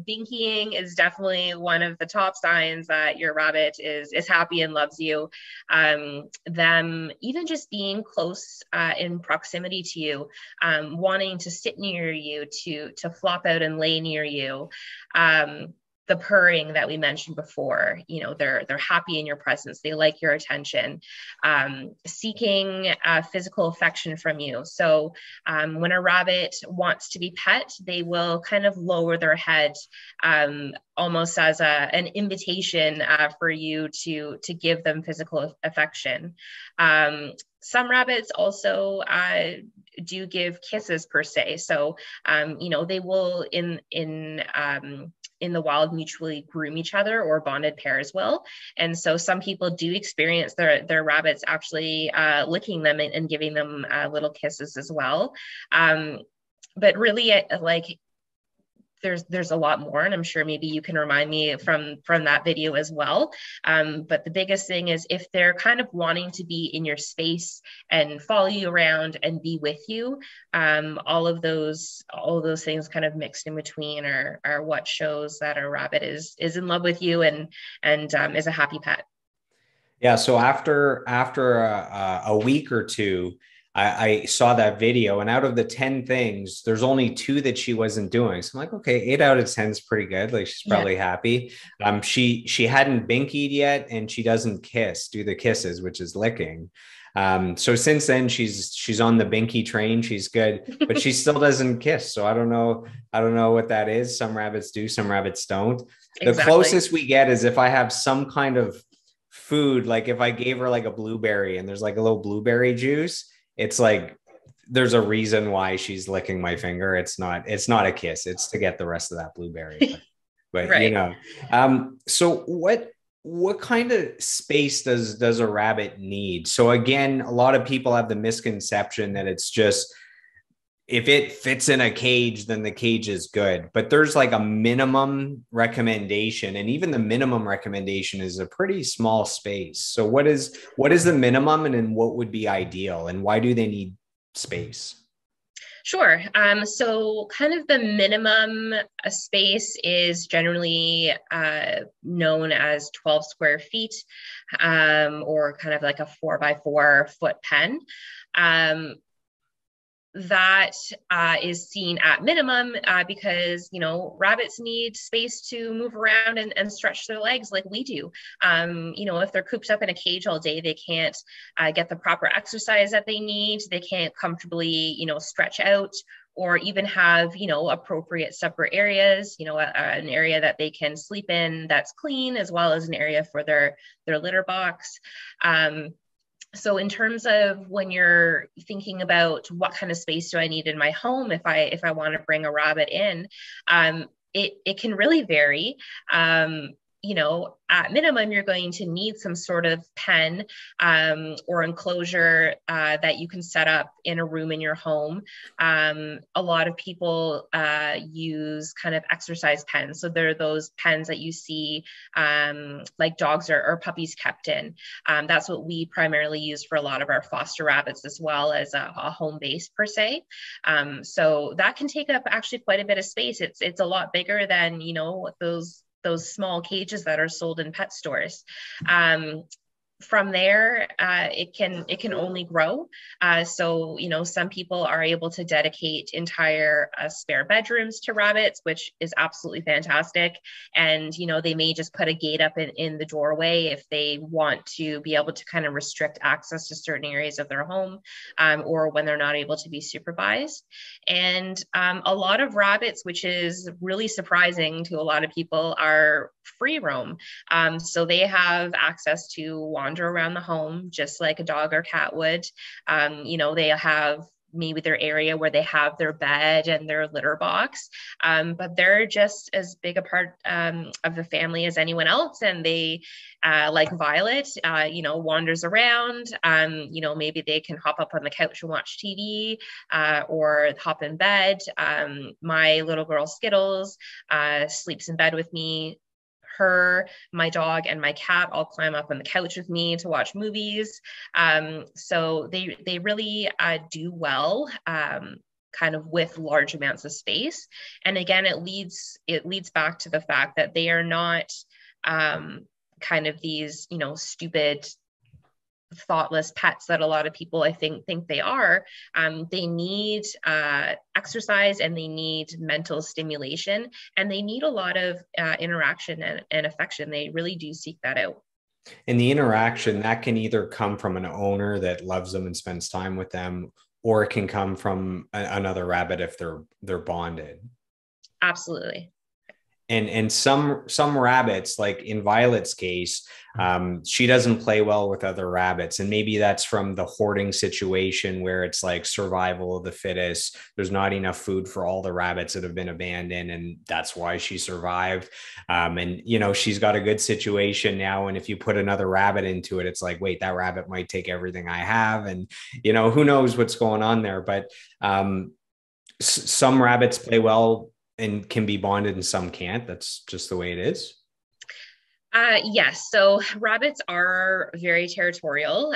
binkying is definitely one of the top signs that your rabbit is happy and loves you. Them even just being close in proximity to you, wanting to sit near you, to flop out and lay near you. The purring that we mentioned before, they're happy in your presence. They like your attention, seeking physical affection from you. So when a rabbit wants to be pet, they will kind of lower their head, almost as an invitation for you to give them physical affection. Some rabbits also do give kisses per se. So, they will in the wild mutually groom each other, or bonded pairs will. And so some people do experience their rabbits actually licking them and giving them little kisses as well. But really, like, there's a lot more, and I'm sure maybe you can remind me from that video as well. But the biggest thing is, if they're kind of wanting to be in your space and follow you around and be with you, all of those things kind of mixed in between are what shows that a rabbit is in love with you and is a happy pet. Yeah. So after a week or two, I saw that video, and out of the 10 things, there's only two that she wasn't doing. So I'm like, okay, 8 out of 10 is pretty good. Like, she's Yeah. probably happy. She hadn't binkied yet, and she doesn't do the kisses, which is licking. So since then she's on the binky train. She's good, but she still doesn't kiss. So I don't know what that is. Some rabbits do, some rabbits don't. The Exactly. closest we get is if I have some kind of food, like if I gave her like a blueberry and there's like a little blueberry juice, it's like there's a reason why she's licking my finger. It's not a kiss. It's to get the rest of that blueberry. But Right. so what kind of space does a rabbit need? So again, a lot of people have the misconception that it's just, if it fits in a cage, then the cage is good. But there's like a minimum recommendation, and even the minimum recommendation is a pretty small space. So what is the minimum, and then what would be ideal, and why do they need space? Sure. So kind of the minimum space is generally known as 12 square feet, or kind of like a 4 by 4 foot pen. Um, that is seen at minimum, because rabbits need space to move around and stretch their legs like we do. If they're cooped up in a cage all day, they can't get the proper exercise that they need. They can't comfortably stretch out, or even have appropriate separate areas, an area that they can sleep in that's clean, as well as an area for their litter box. So in terms of when you're thinking about what kind of space do I need in my home if I want to bring a rabbit in, it can really vary. At minimum, you're going to need some sort of pen, or enclosure that you can set up in a room in your home. A lot of people use kind of exercise pens. So they're those pens that you see like dogs or puppies kept in. That's what we primarily use for a lot of our foster rabbits, as well as a home base per se. So that can take up actually quite a bit of space. It's a lot bigger than those small cages that are sold in pet stores. From there, it can only grow. So some people are able to dedicate entire spare bedrooms to rabbits, which is absolutely fantastic. And they may just put a gate up in the doorway if they want to be able to kind of restrict access to certain areas of their home, or when they're not able to be supervised. And a lot of rabbits, which is really surprising to a lot of people, are free roam. So they have access to wander around the home just like a dog or cat would. They have maybe their area where they have their bed and their litter box, but they're just as big a part of the family as anyone else. And they, like Violet, wanders around. Maybe they can hop up on the couch and watch TV, or hop in bed. My little girl Skittles sleeps in bed with me. Her, my dog, and my cat all climb up on the couch with me to watch movies. So they really do well. kind of with large amounts of space. And again, it leads back to the fact that they are not kind of these, stupid, thoughtless pets that a lot of people I think they are. They need exercise, and they need mental stimulation, and they need a lot of interaction and affection. They really do seek that out. And the interaction that can either come from an owner that loves them and spends time with them, or it can come from another rabbit if they're bonded. Absolutely. And some rabbits, like in Violet's case, she doesn't play well with other rabbits. And maybe that's from the hoarding situation where it's like survival of the fittest. There's not enough food for all the rabbits that have been abandoned, and that's why she survived. And, she's got a good situation now. And if you put another rabbit into it, it's like, wait, that rabbit might take everything I have. And, who knows what's going on there. But some rabbits play well and can be bonded, and some can't. That's just the way it is. Yes. So rabbits are very territorial.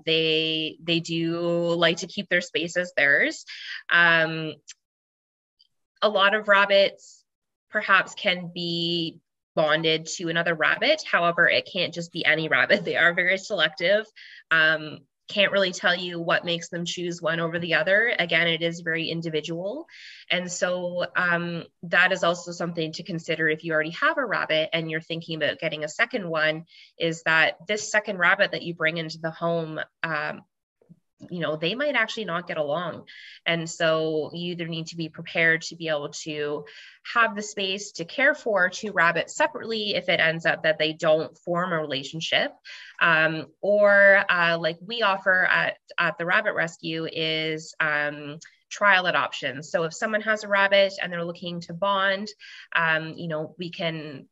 They do like to keep their space as theirs. A lot of rabbits perhaps can be bonded to another rabbit. However, it can't just be any rabbit. They are very selective. Can't really tell you what makes them choose one over the other. Again, it is very individual. And so that is also something to consider if you already have a rabbit and you're thinking about getting a second one, is that this second rabbit that you bring into the home, they might actually not get along. And so you either need to be prepared to be able to have the space to care for two rabbits separately if it ends up that they don't form a relationship. Or like we offer at the Rabbit Rescue is trial adoption. So if someone has a rabbit and they're looking to bond, we can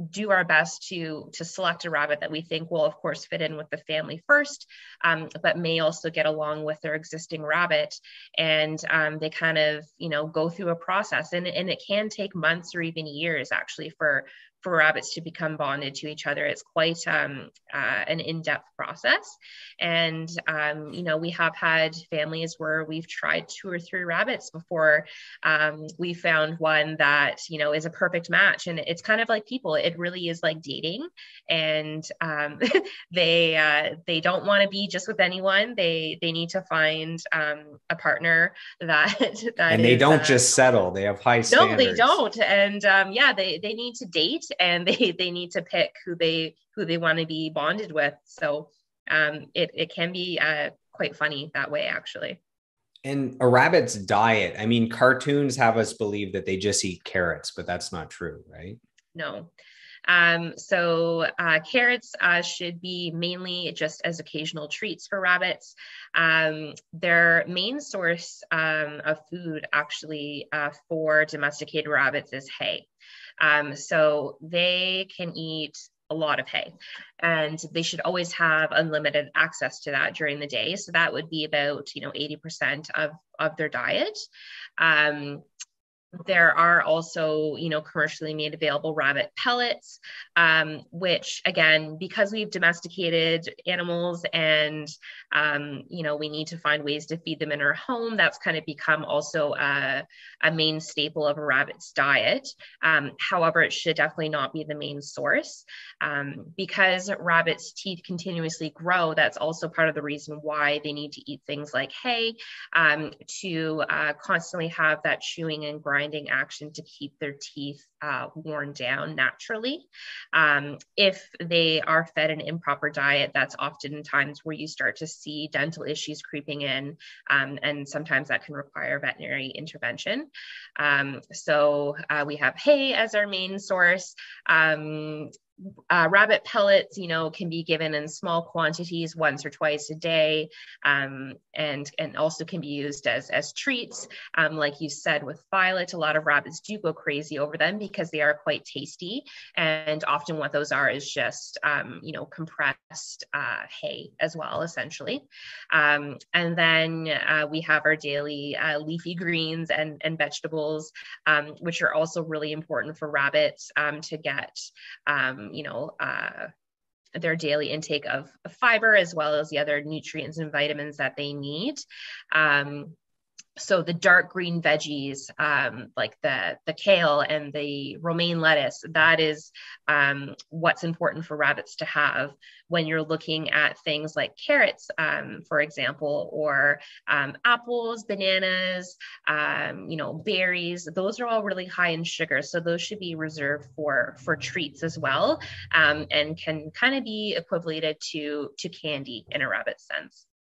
do our best to select a rabbit that we think will, of course, fit in with the family first, but may also get along with their existing rabbit. And they kind of, go through a process, and it can take months or even years actually for rabbits to become bonded to each other. It's quite an in-depth process. And, we have had families where we've tried 2 or 3 rabbits before we found one that, is a perfect match. And it's kind of like people, it really is like dating. And they don't want to be just with anyone. They need to find a partner that and they don't just settle. They have high standards. No, they don't. And they need to date, and they need to pick who they want to be bonded with. So it can be quite funny that way, actually. And a rabbit's diet, I mean, cartoons have us believe that they just eat carrots, but that's not true, right? No. So carrots should be mainly just as occasional treats for rabbits. Their main source of food actually for domesticated rabbits is hay. So they can eat a lot of hay, and they should always have unlimited access to that during the day. So that would be about 80% of their diet. There are also, commercially made available rabbit pellets, which again, because we've domesticated animals and, we need to find ways to feed them in our home, that's kind of become also a main staple of a rabbit's diet. However, it should definitely not be the main source. Because rabbits' teeth continuously grow, that's also part of the reason why they need to eat things like hay, to constantly have that chewing and grinding action to keep their teeth worn down naturally. If they are fed an improper diet, that's often times where you start to see dental issues creeping in, and sometimes that can require veterinary intervention. So we have hay as our main source. Rabbit pellets, can be given in small quantities once or twice a day, and also can be used as treats. Like you said with Violet, a lot of rabbits do go crazy over them because they are quite tasty, and often what those are is just compressed hay as well, essentially. And then we have our daily leafy greens and vegetables, which are also really important for rabbits to get their daily intake of fiber, as well as the other nutrients and vitamins that they need. So the dark green veggies, like the kale and the romaine lettuce, that is what's important for rabbits to have when you're looking at things like carrots, for example, or apples, bananas, berries. Those are all really high in sugar, so those should be reserved for treats as well, and can kind of be equated to candy in a rabbit sense.